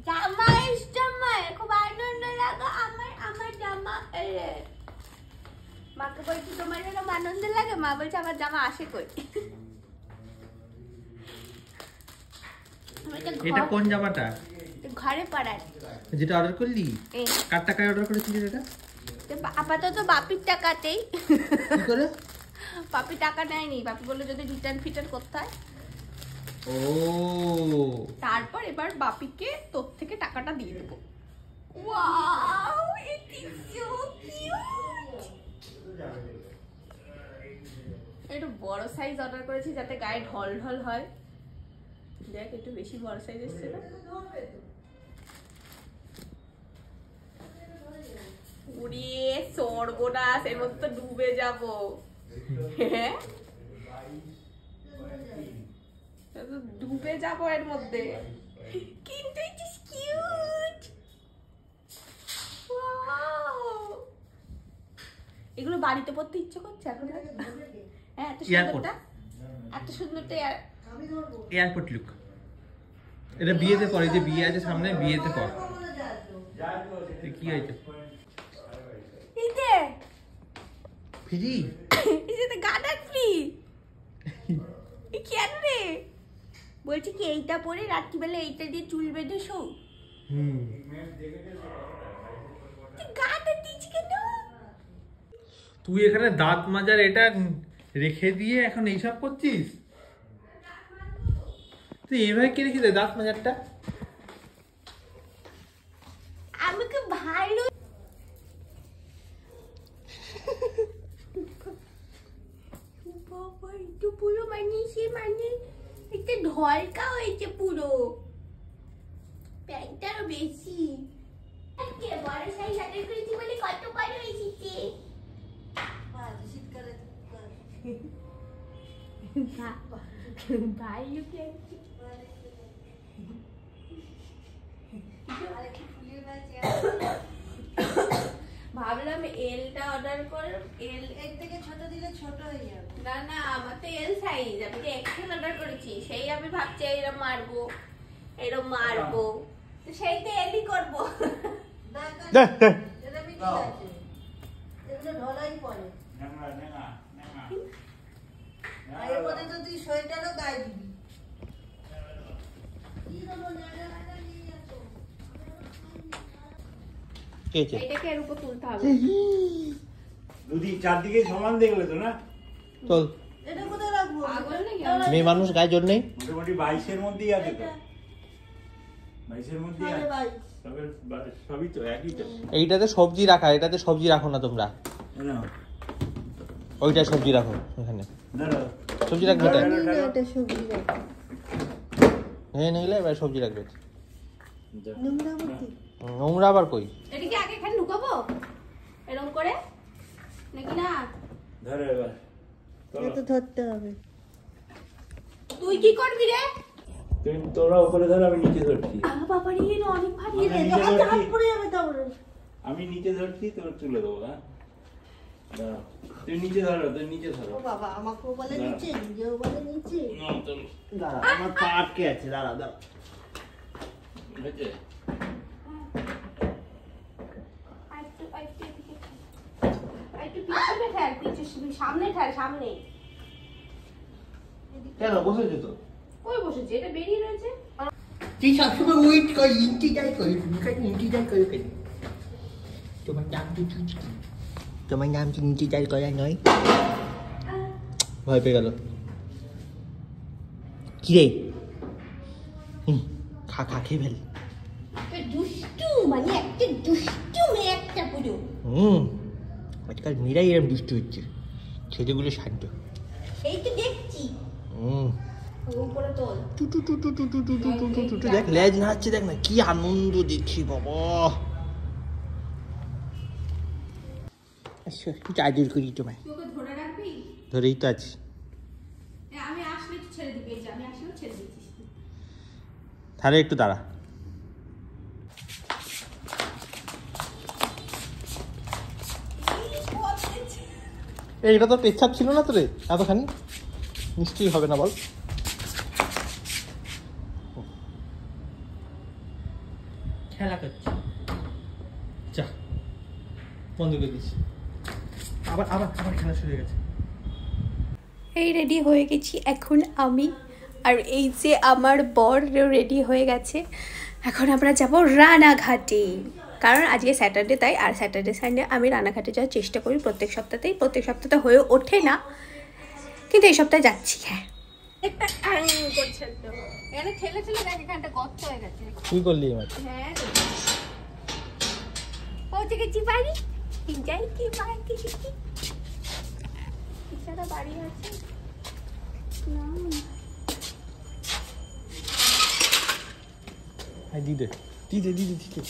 জামা জামাই খুব আনন্দ লাগে আমার জামা মাকে বলছি তোমার এরকম আনন্দ লাগে, মা বলছে আমার জামা আসে কই। এটা কোন জামাটা? ঘরে পরার যেটা অর্ডার করলি? কার টাকায় অর্ডার করেছিস এটা? আপাতত বাপির টাকাতেই। কি করে? বাপি টাকা নেয়নি, বাপি বললো যদি রিটার্ন ফিটার্ন করতে হয়। ও তারপর এবার বাপিকে তোর থেকে টাকাটা দিয়ে দেবো। Wow it is so cute. একটু বড় সাইজ অর্ডার করেছি যাতে গায়ে ঢল ঢল হয়। দেখ একটু বেশি বড় সাইজ এসছে না? উড়িয়ে স্বর্গনাশ, এর মধ্যে তো ডুবে যাবো। হ্যাঁ ডুবে যাবো এর মধ্যে, কিন্তু ইট ইজ কিউট। এগুলো বাড়িতে পড়তে ইচ্ছে করছে এখন। হ্যাঁ এত সুন্দরটা, এত সুন্দরটা এয়ারপোর্ট লুক। এটা বিয়েতে পরে, যে বিয়ে আছে সামনে, বিয়েতে পর। কি হয়েছে? ফ্রি? এটা গার্ডেন ফ্রি। কেন রে? বলছি কি এইটা পরে রাত্রিবেলা এইটা দিয়ে চুল বেঁধে শো। গার্ডেন দিচ্ছি কেন? তুই এখানে দাঁত মাজার এটা রেখে দিয়ে এখন এইসব করছিস? তুই এইভাবে কে রেখে দে দাঁত মাজারটা? আমাকে ভালো বাবা, একটু পুরো মানে একটা ঢলকা হয়েছে পুরো, প্যান্টটারও বেশি। বড় সাইজ অর্ডার করেছি বলে কত বড় এসেছে। ভাবলাম এলটা অর্ডার করে, এল এর থেকে ছোট দিলে ছোট হয়ে যাবে। না না আমার তো এল সাইজ, আমি তো এক্সেল অর্ডার করেছি, সেই আমি ভাবছি এরকম মারবো এরকম মারবো, তো সেই তো এলই করবো। এগুলো ঢলাই পড়ে। এরপরে তো তুই সোয়েটারও গায়ে দিবি। এটাকে এর উপর তুলতে হবে। দুদি চারদিকে সমান দেখলে তো না? চল। এটা কোথায় রাখবো? মেয়ে মানুষ গায়ে জোর নেই। মোটামুটি 22-এর মধ্যেই আছে তো। 22-এর মধ্যেই আছে। সবই তো একই তো। এইটাতে সবজি রাখা, এটাতে সবজি রাখো না তোমরা। না। ওইটা সবজি রাখো এখানে। দাঁড়াও। সবজি রাখবে এটা। এটা সবজি রাখো। হ্যাঁ নিলে এবার সবজি রাখবে। নোংরা মতি। নোংরা আবার কই? এদিকে আগে এখানে ঢুকাবো এরকম করে নাকি না? ধরো এবার। এটা ধরতে হবে। তুই কি করবি রে? তুই তোরা উপরে ধর, আমি নিচে ধরছি। বাবা রে অনেক ভারী রে, হাত পড়ে যাবে তাহলে। আমি নিচে ধরছি, তোর তুলে দেবো। হ্যাঁ দাঁড়াও, তুই নিচে ধরো, তুই নিচে ধরো। ও বাবা আমাকেও বলে নিচে, নিজেও বলে নিচে। না তোর দাঁড়া, আমার পা আটকে আছে। দাঁড়া দাঁড়া। বুঝছে? সামনে ঠার সামনে। কেন বসেছো তো? কই বসেছে? এটা বেরিয়ে রয়েছে। তুই সবসময় ওয়েট কর, ইন্টিজার করি, ইন্টিজার করে কেন? তোমার নাম কি? তোমার নাম কি ইন্টিজার করা নয়? ভয় পেয়ে গেল। কি রে? খা খা খেয়ে ফেল। দুষ্টু মানে একটা দুষ্টু মেয়ে একটা পুরো। আজকাল মেয়েরাই এরকম দুষ্টু হচ্ছে, ছেলেগুলো শান্ত। এই তো দেখছি। উপরে তোল। দেখ লেজ নাড়ছে, দেখ না কি আনন্দ দেখছি বাবা। আচ্ছা চার্জার করি তোমায়। তোকে ধরে রাখবি? ধরেই তো আছি। আমি আসলে তো ছেড়ে দিবি, আমি আসলে ছেড়ে দিচ্ছিস। তাহলে একটু দাঁড়া। এইটা তো পেচ্ছাপ ছিল না তোরে এতখানি? নিশ্চয়ই হবে না বল। খেলা করছি, যা বন্ধ করে দিচ্ছি। আবার আবার আবার খেলা শুরু হয়ে গেছে। এই রেডি হয়ে গেছি এখন আমি, আর এই যে আমার বর রেডি হয়ে গেছে। এখন আমরা যাব রানাঘাটে, কারণ আজকে স্যাটারডে তাই। আর স্যাটারডে সানডে আমি রানাঘাটে যাওয়ার চেষ্টা করি প্রত্যেক সপ্তাহতেই। প্রত্যেক সপ্তাহতে হয়ে ওঠে না, কিন্তু এই সপ্তাহে যাচ্ছি। হ্যাঁ, একটা করছে তো এখানে ঠেলে ঠেলে দেখ, এখানটা গর্ত হয়ে গেছে। তুই করলি এবার? হ্যাঁ, পৌঁছে গেছি বাড়ি। যাই কি বাড়ি, ইচ্ছাটা বাড়ি আছে না। দিদে দিদে দিদে দিদে